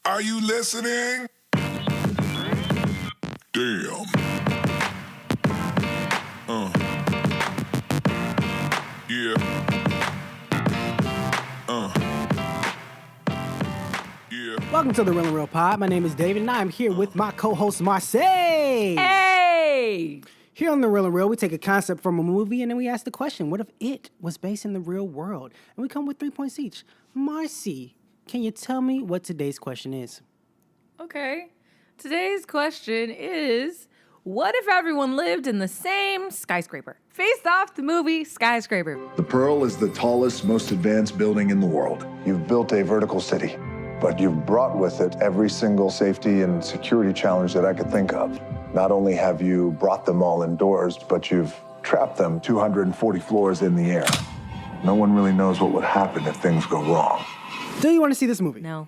Are you listening? Damn. Yeah. Yeah. Welcome to the Real and Real Pod. My name is David, and I'm here with my co-host, Marseille. Hey! Here on the Real and Real, we take a concept from a movie, and then we ask the question, what if it was based in the real world? And we come with 3 points each. Marcy, can you tell me what today's question is? Okay. Today's question is, what if everyone lived in the same skyscraper? Based off the movie Skyscraper. The Pearl is the tallest, most advanced building in the world. You've built a vertical city, but you've brought with it every single safety and security challenge that I could think of. Not only have you brought them all indoors, but you've trapped them 240 floors in the air. No one really knows what would happen if things go wrong. Do you want to see this movie? No.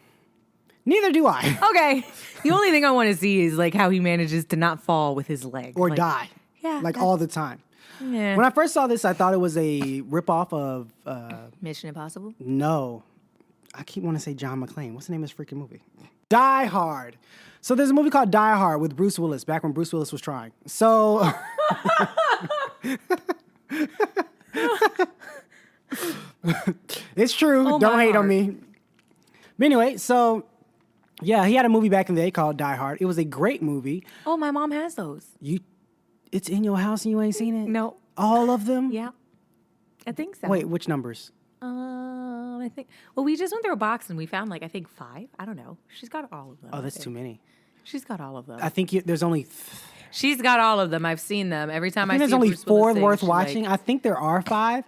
Neither do I. Okay. The only thing I want to see is like how he manages to not fall with his leg. Or like, die. Yeah. Like all the time. Yeah. When I first saw this, I thought it was a ripoff of... Mission Impossible? No. I keep wanting to say John McClane. What's the name of this freaking movie? Die Hard. So there's a movie called Die Hard with Bruce Willis, back when Bruce Willis was trying. So... It's true. Oh, Don't my hate on heart. me. But anyway, so... Yeah, he had a movie back in the day called Die Hard. It was a great movie. Oh, my mom has those. It's in your house and you ain't seen it? No. All of them? Yeah. I think so. Wait, which numbers? I think... Well, we just went through a box and we found like, I think 5. I don't know. She's got all of them. Oh, I that's think. too many. She's got all of them. I think there's only... She's got all of them. I've seen them. Every time I there's see only Bruce Willis 4 thing, worth she's watching. like, I think there are 5.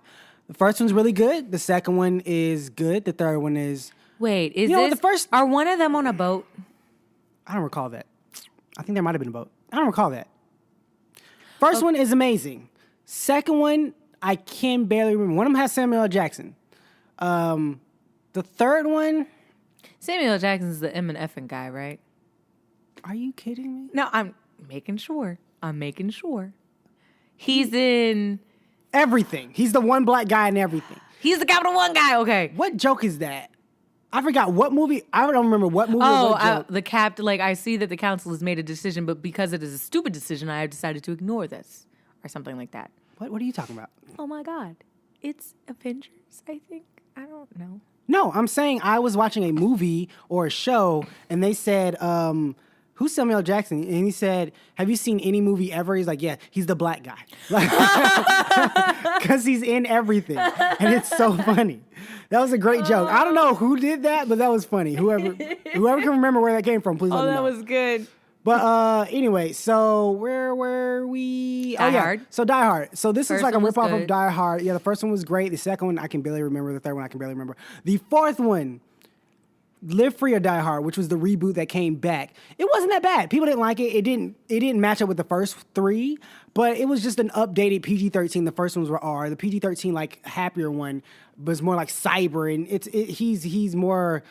The first one's really good. The second one is good. The third one is... wait, is You know, this... the first- Are one of them on a boat? I don't recall that. I think there might have been a boat. I don't recall that. First one is amazing. Second one, I can barely remember. One of them has Samuel L. Jackson. The third one... Samuel L. Jackson's the M and F guy, right? Are you kidding me? No, I'm making sure. He's in... Everything. He's the one black guy in everything. He's the Capital One guy, okay. What joke is that? I forgot what movie. I don't remember what movie or what joke. The cap. Like, I see that the council has made a decision, but because it is a stupid decision, I have decided to ignore this. Or something like that. What are you talking about? Oh my God. It's Avengers, I think. I don't know. No, I'm saying I was watching a movie or a show, and they said, who's Samuel L. Jackson? And he said, have you seen any movie ever? He's like, yeah, he's the black guy. Because he's in everything. And it's so funny. That was a great joke. I don't know who did that, but that was funny. Whoever can remember where that came from, please let me know. That was good. But anyway, so where were we? Die Hard. So Die Hard. So this is First like a one was ripoff of good. Die Hard. Yeah, the first one was great. The second one I can barely remember. The third one I can barely remember. The fourth one, Live Free or Die Hard, which was the reboot that came back. It wasn't that bad. People didn't like it. It didn't match up with the first 3, but it was just an updated PG-13. The first ones were R. The PG-13 like happier one was more like cyber, and he's more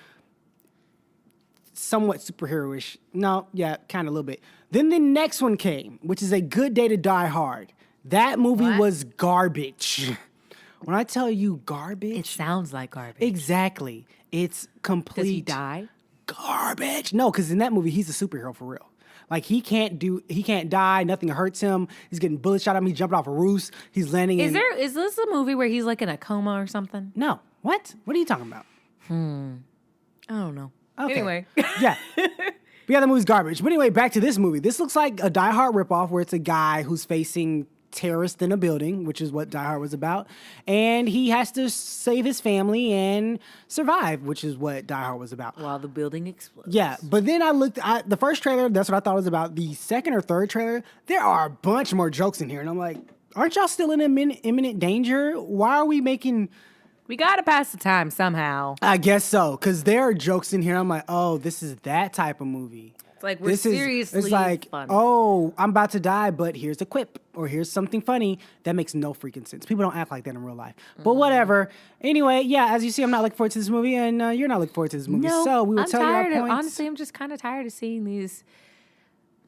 somewhat superhero-ish. No, yeah, kind of a little bit. Then the next one came, which is A Good Day to Die Hard. That movie What? was garbage. When I tell you garbage, It sounds like garbage. exactly. It's complete Does he die? garbage. No, because in that movie, he's a superhero for real. Like, he can't die, nothing hurts him. He's getting bullets shot at him, he's jumping off a roof, he's landing Is this a movie where he's like in a coma or something? No. What? What are you talking about? I don't know. Okay. Anyway. Yeah. But yeah, the movie's garbage. But anyway, back to this movie. This looks like a Die Hard ripoff where it's a guy who's facing terrorists in a building, which is what Die Hard was about. And he has to save his family and survive, which is what Die Hard was about. While the building explodes. Yeah, but then I looked at the first trailer, that's what I thought it was about. The second or third trailer, there are a bunch more jokes in here. And I'm like, aren't y'all still in imminent danger? Why are we making... We got to pass the time somehow. I guess so, because there are jokes in here. I'm like, oh, this is that type of movie. It's like we're seriously It's like, funny. oh, I'm about to die, but here's a quip or here's something funny. That makes no freaking sense. People don't act like that in real life. But whatever. Anyway, yeah, as you see, I'm not looking forward to this movie, and you're not looking forward to this movie. No, So we will I'm tell you our tired of, points. honestly, I'm just kind of tired of seeing these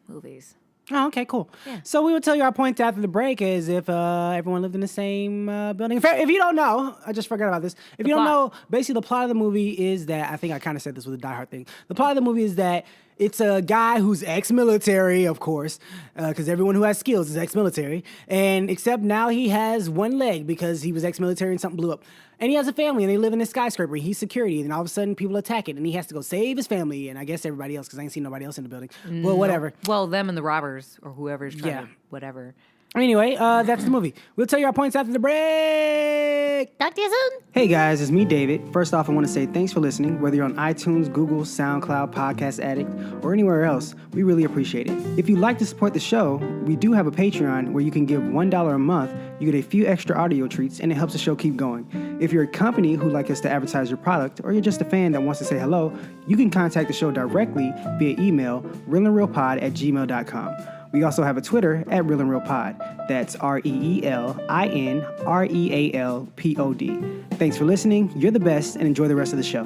movies. Oh, okay, cool. Yeah. So we will tell you our points after the break as if everyone lived in the same building. If you don't know, I just forgot about this. If you don't know, basically the plot of the movie is that, I think I kind of said this with the Die Hard thing. The plot of the movie is that it's a guy who's ex-military, of course, because everyone who has skills is ex-military. And except now he has one leg because he was ex-military and something blew up. And he has a family and they live in this skyscraper. He's security. And all of a sudden people attack it and he has to go save his family and I guess everybody else because I ain't seen nobody else in the building. Well, whatever. Well, them and the robbers or whoever's trying Yeah. to whatever. Anyway, that's the movie. We'll tell you our points after the break. Talk to you soon. Hey guys, it's me, David. First off, I want to say thanks for listening. Whether you're on iTunes, Google, SoundCloud, Podcast Addict, or anywhere else, we really appreciate it. If you'd like to support the show, we do have a Patreon where you can give $1 a month. You get a few extra audio treats, and it helps the show keep going. If you're a company who'd like us to advertise your product, or you're just a fan that wants to say hello, you can contact the show directly via email, reelinrealpod@gmail.com. We also have a Twitter at reelinrealpod. That's ReelinRealPod. Thanks for listening. You're the best, and enjoy the rest of the show.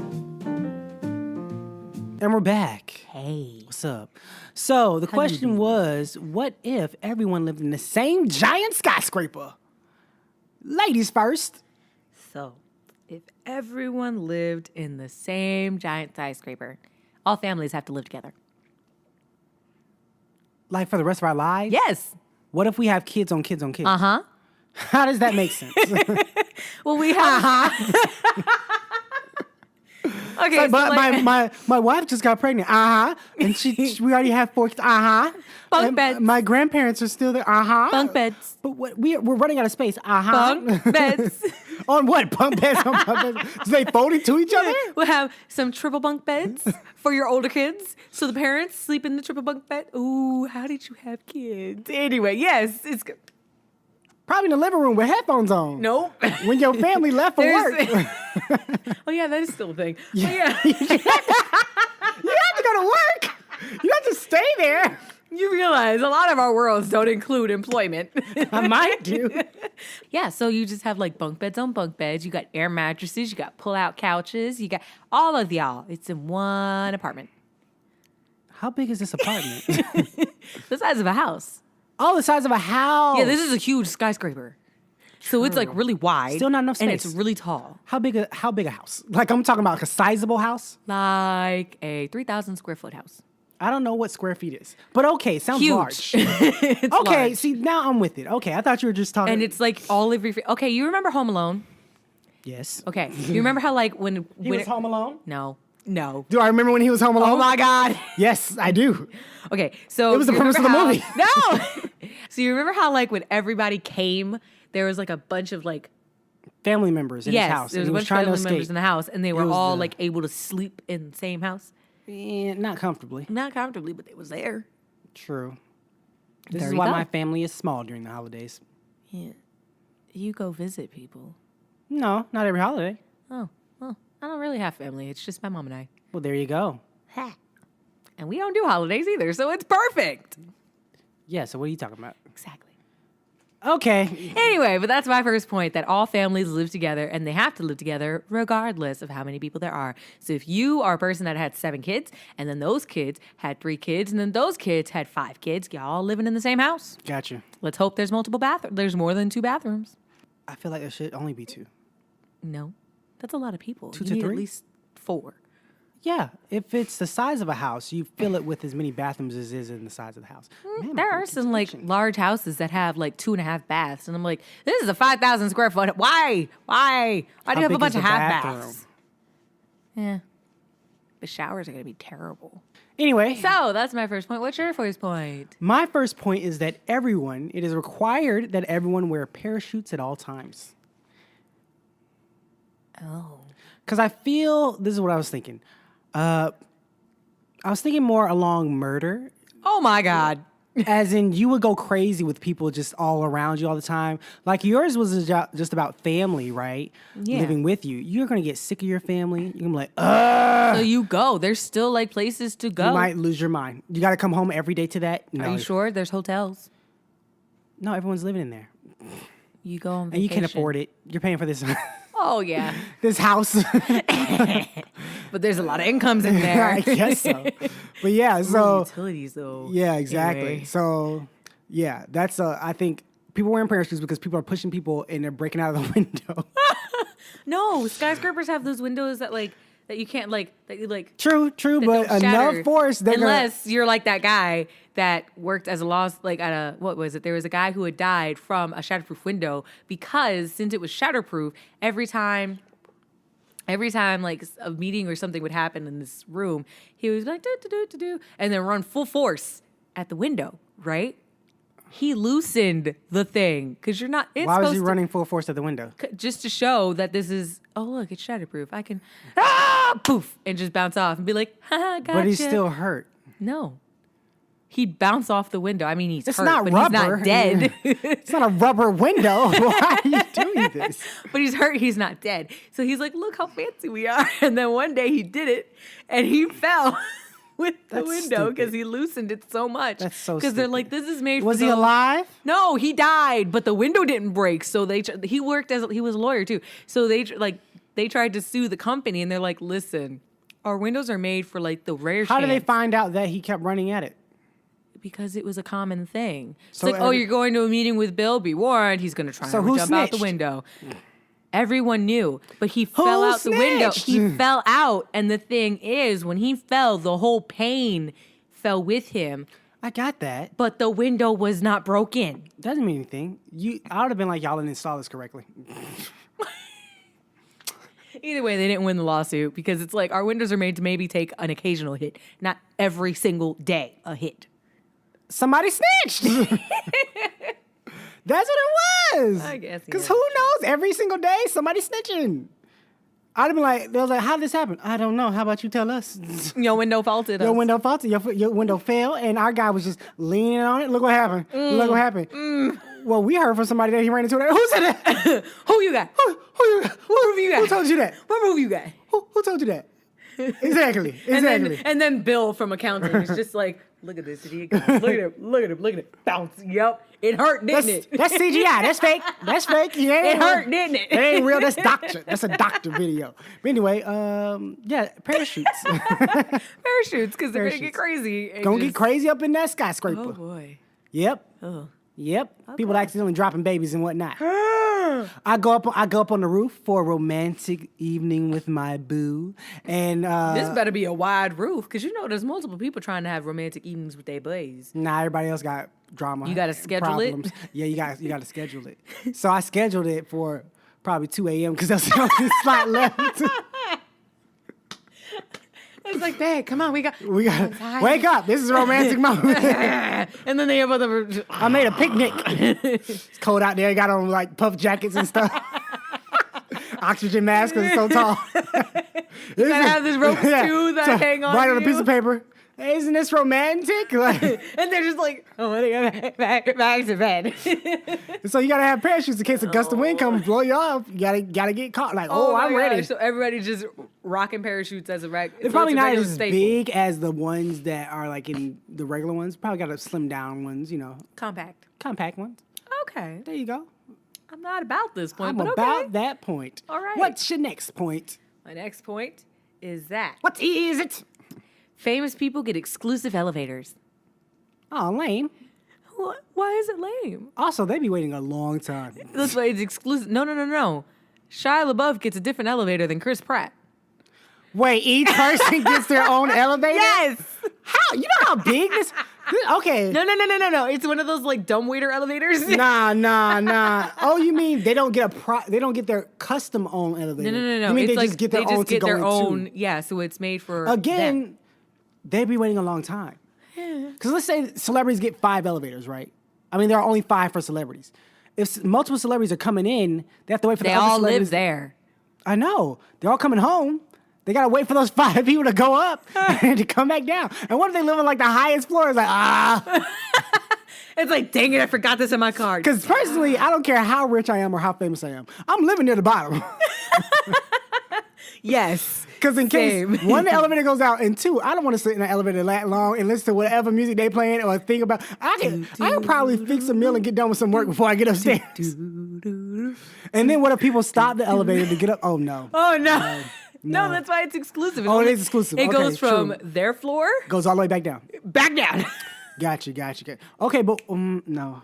And we're back. Hey. What's up? So the question was, what if everyone lived in the same giant skyscraper? Ladies first. So, if everyone lived in the same giant skyscraper, all families have to live together. Like for the rest of our lives? Yes. What if we have kids on kids on kids? Uh-huh. How does that make sense? Well, we have... Okay, Like, so but like, my wife just got pregnant. And we already have 4 kids. Bunk And beds. My grandparents are still there. bunk beds. But we're running out of space. Bunk beds. On what? Bunk beds on bunk beds? Do they fold into each other? We'll have some triple bunk beds for your older kids. So the parents sleep in the triple bunk bed. Ooh, how did you have kids? Anyway, yes, it's good. Probably in the living room with headphones on. Nope. When your family left for work. Oh, yeah, that is still a thing. Yeah. You have to go to work. You have to stay there. You realize a lot of our worlds don't include employment. I might do. Yeah, so you just have like bunk beds on bunk beds. You got air mattresses. You got pull-out couches. You got all of y'all. It's in one apartment. How big is this apartment? The size of a house. Oh, the size of a house. Yeah, this is a huge skyscraper. So it's like really wide. Still not enough And space. it's really tall. How big a house? Like I'm talking about like a sizable house? Like a 3,000 square foot house. I don't know what square feet is. But okay, sounds Huge. large. It's Okay, large. see, now I'm with it. Okay, I thought you were just talking. And it's like all of your... Okay, you remember Home Alone? Yes. Okay. You remember how like when... He was home alone? No. Do I remember when he was home alone? Oh my God. Yes, I do. Okay, so... It was the you premise of the remember movie. No! So you remember how like when everybody came, there was like a bunch of like... Family members in his house. there was and a he bunch of trying to family escape. members in the house, and they were was all the- like able to sleep in the same house. Not comfortably. Not comfortably, but they was there. True. This There is you why go. my family is small during the holidays. Yeah. You go visit people. No, not every holiday. Oh, well, I don't really have family. It's just my mom and I. Well, there you go. And we don't do holidays either, so it's perfect. Yeah, so what are you talking about? Exactly. Okay. Anyway, but that's my first point, that all families live together and they have to live together regardless of how many people there are. So if you are a person that had 7 kids and then those kids had 3 kids and then those kids had 5 kids, y'all all living in the same house. Gotcha. Let's hope there's multiple bathrooms. There's more than 2 bathrooms. I feel like there should only be 2. No, that's a lot of people. 2 You to need 3? at least 4. Yeah, if it's the size of a house, you fill it with as many bathrooms as is in the size of the house. Man, There my are food's some like itching. large houses that have like 2.5 baths, and I'm like, this is a 5,000 square foot. Why? Why do How you have a big bunch is of the half bathroom? baths? Yeah, the showers are gonna be terrible. Anyway, So that's my first point. What's your first point? my first point is that it is required that everyone wear parachutes at all times. Oh, Because I feel, this is what I was thinking. I was thinking more along murder, oh my God. as in you would go crazy with people just all around you all the time. Like yours was just about family, right? Yeah. Living with you. You're going to get sick of your family. You're going to be like, ugh. So you go. There's still like places to go. You might lose your mind. You got to come home every day to that. No, Are you sure? There's hotels. No, everyone's living in there. You go on vacation. And you can't afford it. You're paying for this. Oh, yeah. This house. But there's a lot of incomes in there. I guess so. But yeah, so Utilities, though. yeah, exactly. Anyway. So yeah, that's I think people wearing parachutes because people are pushing people and they're breaking out of the window. No, skyscrapers have those windows that you can't that you True, that but don't shatter. enough force unless you're like that guy that worked as a what was it? There was a guy who had died from a shatterproof window because since it was shatterproof, every time like a meeting or something would happen in this room, he was like do and then run full force at the window, right? He loosened the thing because you're not. Why was he running full force at the window? Just to show that this is. Oh look, it's shatterproof. I can, poof, and just bounce off and be like, ha, gotcha. But he's still hurt. No, he'd bounce off the window. I mean, he's It's hurt, not but rubber. he's not dead. It's not a rubber window. Why are you doing this? But he's hurt. He's not dead. So he's like, look how fancy we are. And then one day he did it, and he fell. With the That's window because stupid. he loosened it so much. That's so because they're stupid. like, this is made. Was for he those- alive? No, he died, but the window didn't break. So he worked he was a lawyer too. So they tried to sue the company, and they're like, listen, our windows are made for like the rare. How did they chance." find out that he kept running at it? Because it was a common thing. It's So like, you're going to a meeting with Bill. Be warned, he's going to try So and who jump out the snitched? window. Everyone knew, but he fell out the window. snitched? He fell out, and the thing is, when he fell, the whole pane fell with him, I got that. but the window was not broken. Doesn't mean anything. I would have been like, y'all didn't install this correctly. Either way, they didn't win the lawsuit because it's like our windows are made to maybe take an occasional hit, not every single day a hit. Somebody snitched. That's what it was. I guess, Because yeah. who knows? Every single day, somebody snitching. I'd have been like, they was like, how did this happen? I don't know. How about you tell us? Your window faulted us. Your window faulted. Your window fell, and our guy was just leaning on it. Look what happened. Look what happened. Well, we heard from somebody that he ran into that. Who said that? Who you got? Who you got? Who told you that? What move you got? Who told you that? Exactly. And then Bill from accounting is just like, look at this idiot. Look at him. Look at him. Look at it. Bounce. Yep. It hurt, didn't it? That's CGI. That's fake. That's fake. It It hurt, didn't it? It ain't real. That's doctor. That's a doctor video. But anyway, yeah, parachutes. Parachutes, because they're going to get Parachutes. crazy. and Gonna just- get crazy up in that skyscraper. Oh, boy. Yep. Oh. Yep. People accidentally dropping babies and whatnot. I go up on the roof for a romantic evening with my boo, and This better be a wide roof, because you know there's multiple people trying to have romantic evenings with their boys. nah, everybody else got drama. You gotta schedule it? problems. Yeah, you got to schedule it. So I scheduled it for probably 2 a.m. because that's the only slot left. It's like, babe, come on, we got Wake up! This is a romantic moment. And then they have other. I made a picnic. It's cold out there. Got on like puff jackets and stuff. Oxygen mask because it's so tall. You gotta have this rope too that hang on. Right on a you. piece of paper. Hey, isn't this romantic? Like, And they're just like, oh, they got back to bed. so you gotta have parachutes in case a gust of wind comes blow you off. You gotta get caught. Like, oh my I'm ready. gosh. So everybody's just rocking parachutes as a regular. They're probably not as big as the ones that are like in the regular ones. Probably got to slim down ones, Compact. compact ones. Okay. There you go. I'm not about this point, I'm but about okay. that point. All right. What's your next point? My next point is that What is it? famous people get exclusive elevators. Oh, lame. Why is it lame? Also, they be waiting a long time. That's why it's exclusive. No. Shia LaBeouf gets a different elevator than Chris Pratt. Wait, each person gets their own elevator? Yes. How? You know how big this? Okay. No. It's one of those like dumbwaiter elevators. Nah. Oh, you mean they don't get they don't get their custom own elevator? No. You mean It's they just get their own to go their into? own. Yeah, so it's made for Again, them. they'd be waiting a long time. Because let's say celebrities get 5 elevators, right? I mean, there are only 5 for celebrities. If multiple celebrities are coming in, they have to wait for They the other all celebrities. live there. I know. They're all coming home. They got to wait for those 5 people to go up and to come back down. And what if they live on like the highest floor? It's like, It's like, dang it, I forgot this in my card. Because personally, I don't care how rich I am or how famous I am. I'm living near the bottom. Yes. Because in Same. case, 1, the elevator goes out, and 2, I don't want to sit in the elevator that long and listen to whatever music they playing or think about. I can probably fix a meal and get done with some work before I get upstairs. And then what if people stop the elevator to get up? Oh, no. Oh no. No, No. that's why it's exclusive. Oh, it is exclusive. It Okay, goes from true. their floor Goes all the way back down. back down. Gotcha. Okay, but no.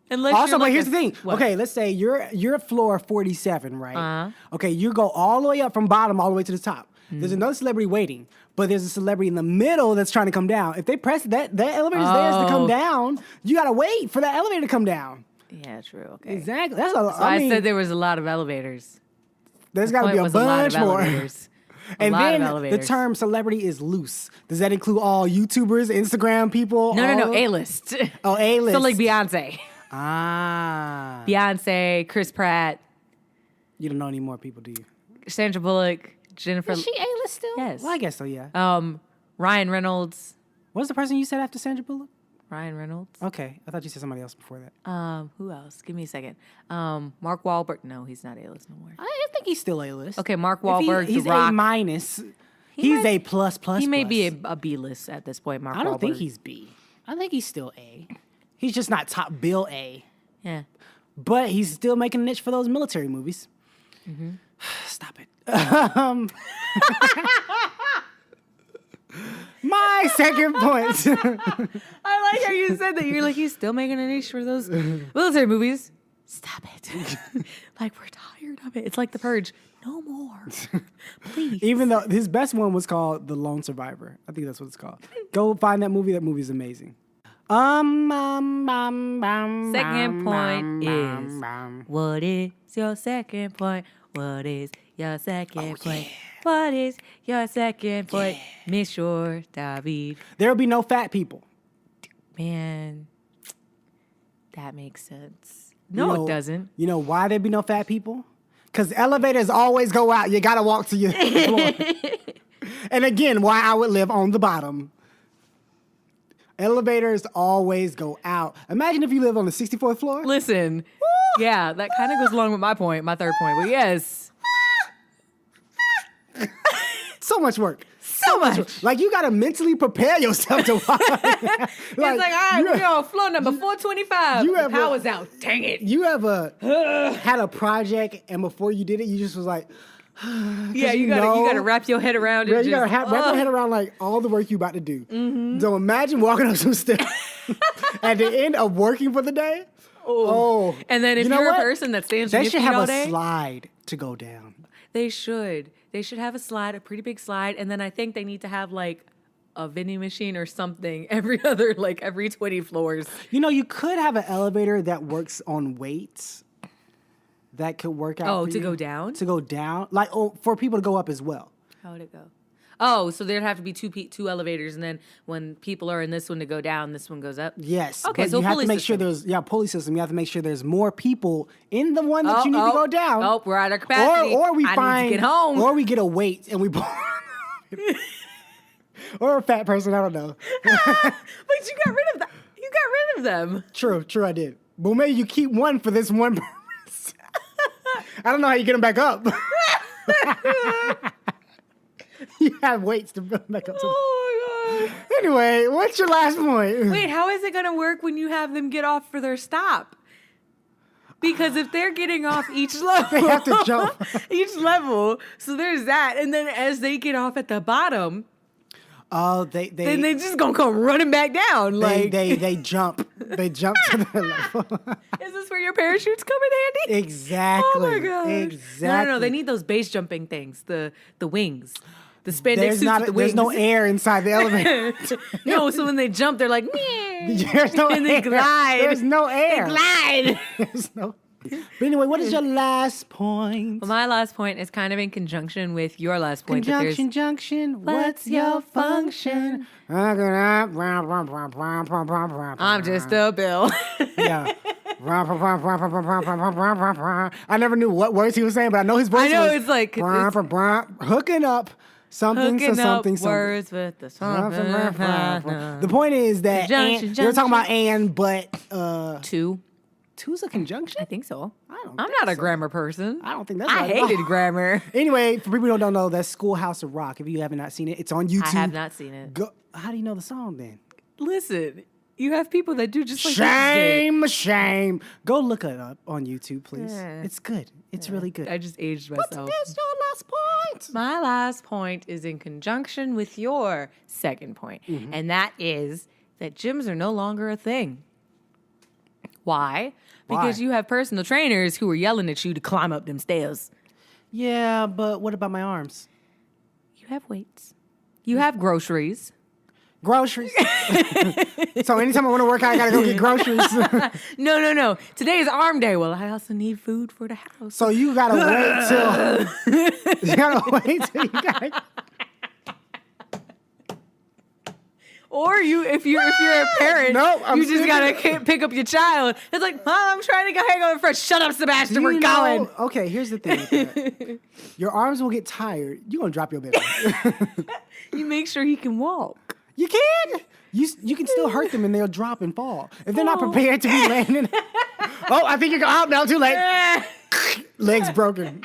Unless Also, you're but like here's the thing. What? Okay, let's say you're at floor 47, right? Uh-huh. Okay, you go all the way up from bottom all the way to the top. There's another celebrity waiting, but there's a celebrity in the middle that's trying to come down. If they press that elevator's theirs to come down, you gotta wait for that elevator to come down. Yeah, true. Okay. Exactly. That's a. So I said there was a lot of elevators. there's The got to point be a was a lot of bunch more. elevators. And lot of then the elevators. term celebrity is loose. Does that include all YouTubers, Instagram people? No, A-list. Oh, A-list. So like Beyonce. Ah. Beyonce, Chris Pratt, You don't know any more people, do you? Sandra Bullock, Jennifer. Is she A-list still? Yes. Well, I guess so, yeah. Ryan Reynolds. What's the person you said after Sandra Bullock? Ryan Reynolds. Okay. I thought you said somebody else before that. Who else? Give me a second. Mark Wahlberg. No, he's not A-list no more. I think he's still A-list. Okay, Mark If he- Wahlberg, he's The Rock. A minus. He's might- A plus. He may be a B-list at this point, Mark Wahlberg. I don't think he's B. I think he's still A. He's just not top bill A. Yeah. But he's still making a niche for those military movies. Mm-hmm. Stop it. My second point. I like how you said that. You're like, he's still making a niche for those military movies. Stop it. Like, we're tired of it. It's like The Purge. No more. Please. Even though his best one was called The Lone Survivor. I think that's what it's called. Go find that movie. That movie's amazing. Second point is, what is your second point? What is your second point? What is your second point? Monsieur David. There will be no fat people. Man, that makes sense. No, You know- it doesn't. You know why there be no fat people? Because elevators always go out. You got to walk to your floor. And again, why I would live on the bottom. Elevators always go out. Imagine if you live on the 64th floor. Listen, yeah, that kind of goes along with my point, my third point. But yes, So much work. so much. Like, you got to mentally prepare yourself to walk. It's like, all right, we're on floor number 425. you The ever- power's out. Dang it. You ever had a project and before you did it, you just was like, Yeah, you gotta wrap your head around it. you got to just, wrap your head around like all the work you about to do. So imagine walking up some stairs at the end of working for the day. Oh. And then if You know you're a what? person that stands on They your should feet have all a day, slide to go down. they should. They should have a slide, a pretty big slide, and then I think they need to have like a vending machine or something every 20 floors. You know, you could have an elevator that works on weights. That could work out. Oh, for to you. go down? To go down, like for people to go up as well. How would it go? Oh, so there'd have to be two elevators, and then when people are in this one to go down, this one goes up. Yes. Okay, but so you have pulley to make sure system. there's pulley system. You have to make sure there's more people in the one that you need to go down. Oh, we're at our capacity. Or we I find need to get home. or we get a weight and we or a fat person. I don't know. But you got rid of that. You got rid of them. True. I did. But maybe you keep one for this one purpose. I don't know how you get them back up. You have weights to build back up. Oh my god. Anyway, what's your last point? Wait, how is it gonna work when you have them get off for their stop? Because if they're getting off each level, They have to jump. each level. So there's that, and then as they get off at the bottom, Oh, they then they just gonna come running back down. Like, they jump. They jump to the level. is this where your parachutes come in handy? Exactly. Oh my god! Exactly. No. They need those base jumping things. The wings. The spandex suits with the wings. There's no air inside the elevator. No, so when they jump, they're like, "Meow." There's no And air. they glide. There's no air. Glide. There's no. But anyway, what is your last point? Well, my last point is kind of in conjunction with your last point. that there's- Conjunction, junction. What's your function? I'm I'm just a bill. Yeah. I never knew what words he was saying, but I know his voice. I know, was it's like- hooking up something to Hooking up something. words with the something. The point is that Conjunction, they were talking about junction. and, but Two. two's a conjunction. I think so. don't I'm think not a so. grammar person. I don't think that's I right at all. hated grammar. Anyway, for people who don't know, that's Schoolhouse of Rock. If you haven't not seen it, it's on YouTube. I have not seen it. Go, how do you know the song then? Listen, You have people that do just like this. Shame. Go look it up on YouTube, please. Yeah. It's good. It's really good. I just aged myself. What is your last point? My last point is in conjunction with your second point, and that is that gyms are no longer a thing. Why? Because you have personal trainers who are yelling at you to climb up them stairs. Yeah, but what about my arms? You have weights. You have groceries. Groceries. So anytime I want to work out, I gotta go get groceries. No. Today is arm day. Well, I also need food for the house. So you gotta wait till you gotta. Or if you're a parent, Nope, I'm you just sticking gotta pick up your child. It's like, Mom, I'm trying to go hang out with friends. Shut up, Sebastian. We're going. Okay, here's the thing. with that. Your arms will get tired. You're gonna drop your baby. You make sure he can walk. You can. You can still hurt them and they'll drop and fall if they're not prepared to be landing. Oh, I think you're out now. Too late. Legs broken.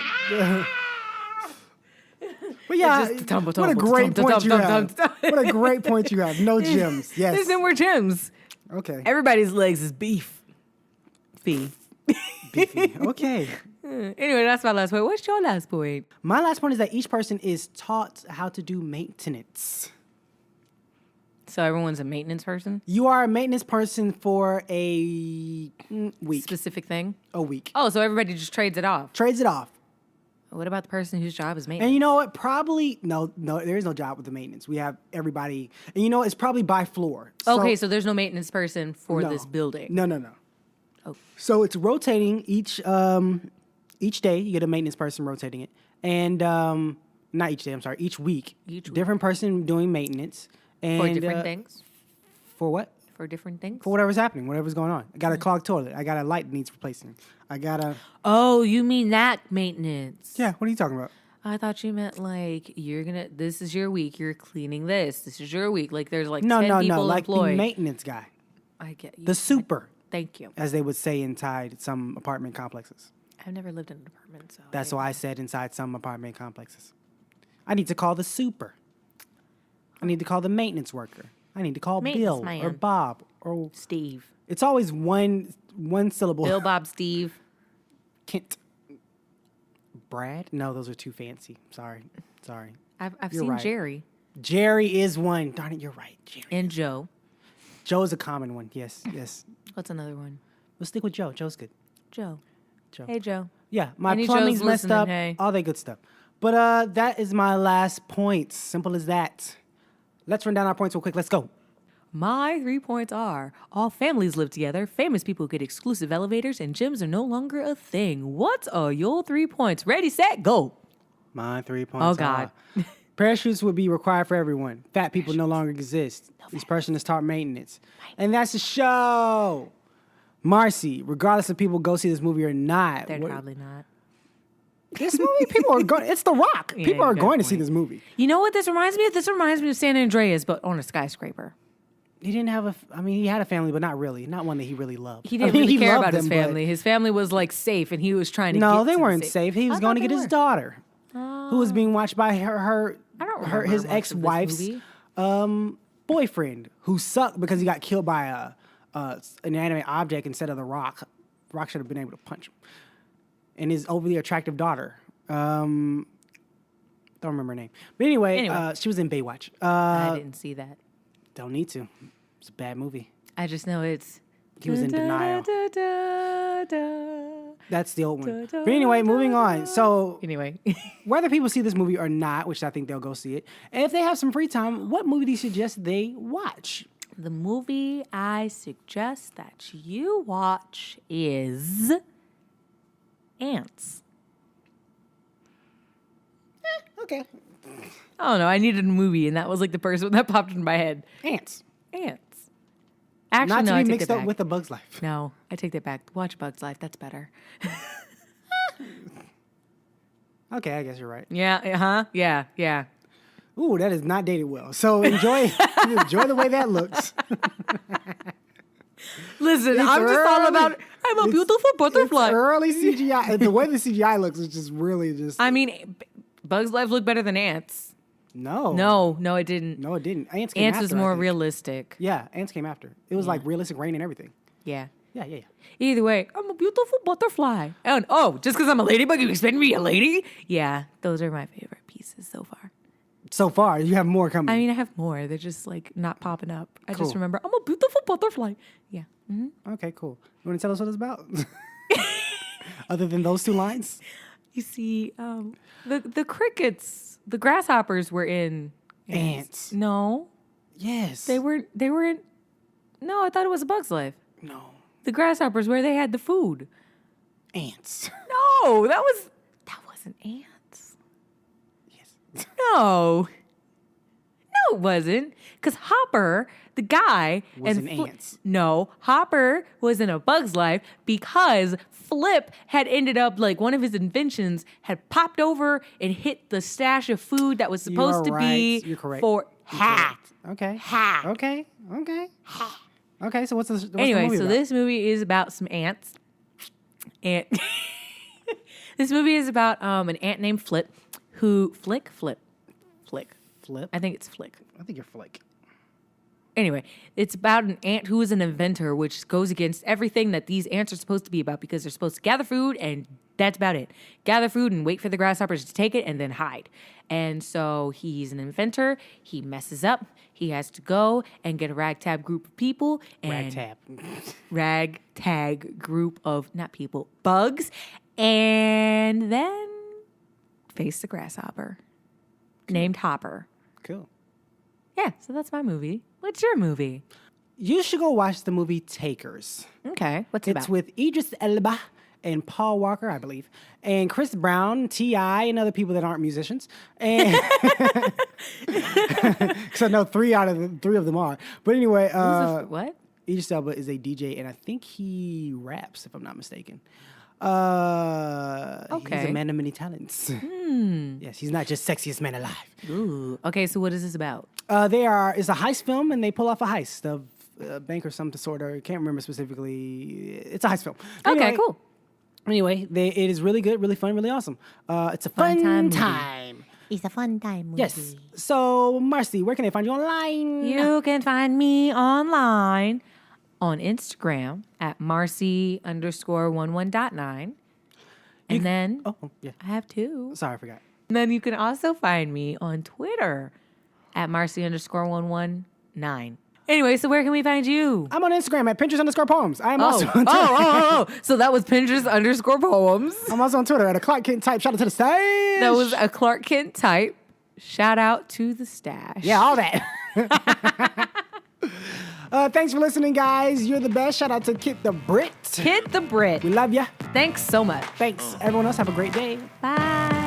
But yeah, what a great point you have. What a great point you have. No gyms. Yes. There's no more gyms. Okay. Everybody's legs is beef. Beefy. Okay. Anyway, that's my last point. What's your last point? My last point is that each person is taught how to do maintenance. So everyone's a maintenance person? You are a maintenance person for a week. Specific thing? A week. Oh, so everybody just trades it off. Trades it off. What about the person whose job is maintenance? And you know what? Probably, no, there is no job with the maintenance. We have everybody, and you know, it's probably by floor. Okay, so there's no maintenance person for this building. No. Oh. So it's rotating each day. You get a maintenance person rotating it, and not each day. I'm sorry, each week. Different person doing maintenance. And, for different things? For what? For different things? For whatever's happening, whatever's going on. I got a clogged toilet. I got a light that needs replacing. I got a... Oh, you mean that maintenance? Yeah, what are you talking about? I thought you meant like this is your week, you're cleaning this. This is your week. Like there's like 10 people like employed. The maintenance guy. I get you. The super. Thank you. As they would say inside some apartment complexes. I've never lived in an apartment, so... That's why I said inside some apartment complexes. I need to call the super. I need to call the maintenance worker. I need to call Bill or Bob or Steve. It's always one syllable. Bill, Bob, Steve. Kent. Brad? No, those are too fancy. Sorry. I've You're seen right. Jerry. Jerry is one. Darn it, you're right. Jerry. And Joe. Joe is a common one. Yes. What's another one? We'll stick with Joe. Joe's good. Joe. Hey, Joe. Yeah, my Any plumbing's Joes messed up. listening, hey. All that good stuff. But that is my last point. Simple as that. Let's run down our points real quick. Let's go. My 3 points are: all families live together, famous people get exclusive elevators, and gyms are no longer a thing. What are your 3 points? Ready, set, go. My 3 points Oh, God. are parachutes would be required for everyone. Fat people no longer exist. Each person is taught maintenance. And that's the show. Marcy, regardless if people go see this movie or not. They're probably not. This movie, people are going. It's The Rock. Yeah, People are good going to point. see this movie. You know what this reminds me of? This reminds me of San Andreas, but on a skyscraper. He didn't have he had a family, but not really. Not one that he really loved. He didn't really care loved about his them, but- family. His family was like safe, and he was trying to No, get they to weren't the safe. He was going to get his daughter, who was being watched by I don't remember his much of this ex-wife's movie. boyfriend, who sucked because he got killed by an inanimate object instead of the Rock. The Rock should have been able to punch him. And his overly attractive daughter. Don't remember her name. But anyway. She was in Baywatch. I didn't see that. Don't need to. It's a bad movie. I just know it's... He was in denial. That's the old one. But anyway, moving on. So Anyway. whether people see this movie or not, which I think they'll go see it, and if they have some free time, what movie do you suggest they watch? The movie I suggest that you watch is Ants. Okay. I don't know. I needed a movie, and that was like the first one that popped in my head. Ants. Actually, Not no, to I be take mixed that up back. with A Bug's Life. No, I take that back. Watch Bug's Life. That's better. Okay, I guess you're right. Yeah. Yeah. Ooh, that is not dated well. So enjoy the way that looks. Listen, I'm just all about. I'm a beautiful butterfly. It's early CGI. The way the CGI looks is just really just. I mean, Bug's Life look better than Ants. No. No, it didn't. No, it didn't. Ants came Ants after, was I more think. realistic. Yeah, Ants came after. It was like realistic rain and everything. Yeah. Yeah. Either way, I'm a beautiful butterfly. And just because I'm a ladybug, you expect me to be a lady? Yeah, those are my favorite pieces so far. So far, you have more coming. I mean, I have more. They're just like not popping up. I Cool. just remember I'm a beautiful butterfly. Yeah. Okay, cool. You want to tell us what it's about? Other than those two lines? You see, the crickets, the grasshoppers were in Ants. No, Yes. they were in. No, I thought it was A Bug's Life. No. The grasshoppers where they had the food. Ants. No, that wasn't ants. Yes. No, it wasn't. Because Hopper, the guy, Was in ants. No, Hopper was in A Bug's Life because Flip had ended up like one of his inventions had popped over and hit the stash of food that was supposed to be You're correct. for Okay. Ha. Okay. Okay, so what's the Anyway, movie so about? this movie is about some ants. And this movie is about an ant named Flip who Flick. Flip? I think it's Flick. I think you're Flick. Anyway, it's about an ant who is an inventor, which goes against everything that these ants are supposed to be about because they're supposed to gather food and that's about it. Gather food and wait for the grasshoppers to take it and then hide. And so he's an inventor. He messes up. He has to go and get a ragtag group of people. And ragtag group of, not people, bugs. And then face the grasshopper named Hopper. Cool. Yeah, so that's my movie. What's your movie? You should go watch the movie Takers. Okay, what's it It's about? with Idris Elba and Paul Walker, I believe, and Chris Brown, T.I., and other people that aren't musicians. And because I know three of them are. But anyway, What? Idris Elba is a DJ, and I think he raps, if I'm not mistaken. He's Okay. a man of many talents. Yes, he's not just sexiest man alive. Ooh. Okay, so what is this about? It's a heist film, and they pull off a heist of a bank or some sort. I can't remember specifically. It's a heist film. Okay, cool. Anyway, it is really good, really fun, really awesome. It's a fun time time. movie. It's a fun time movie. Yes. So, Marcy, where can they find you online? You can find me online on Instagram at Marcy_11.9. And then Oh, yeah. I have two. Sorry, I forgot. And then you can also find me on Twitter at Marcy_119. Anyway, so where can we find you? I'm on Instagram at Pinterest_poems. I am also on Twitter. So that was Pinterest_poems. I'm also on Twitter at a Clark Kent type. Shout out to the stage. That was a Clark Kent type. Shout out to the stash. Yeah, all that. Thanks for listening, guys. You're the best. Shout out to Kit the Brit. Kit the Brit. We love ya. Thanks so much. Thanks. Everyone else, have a great day. Bye.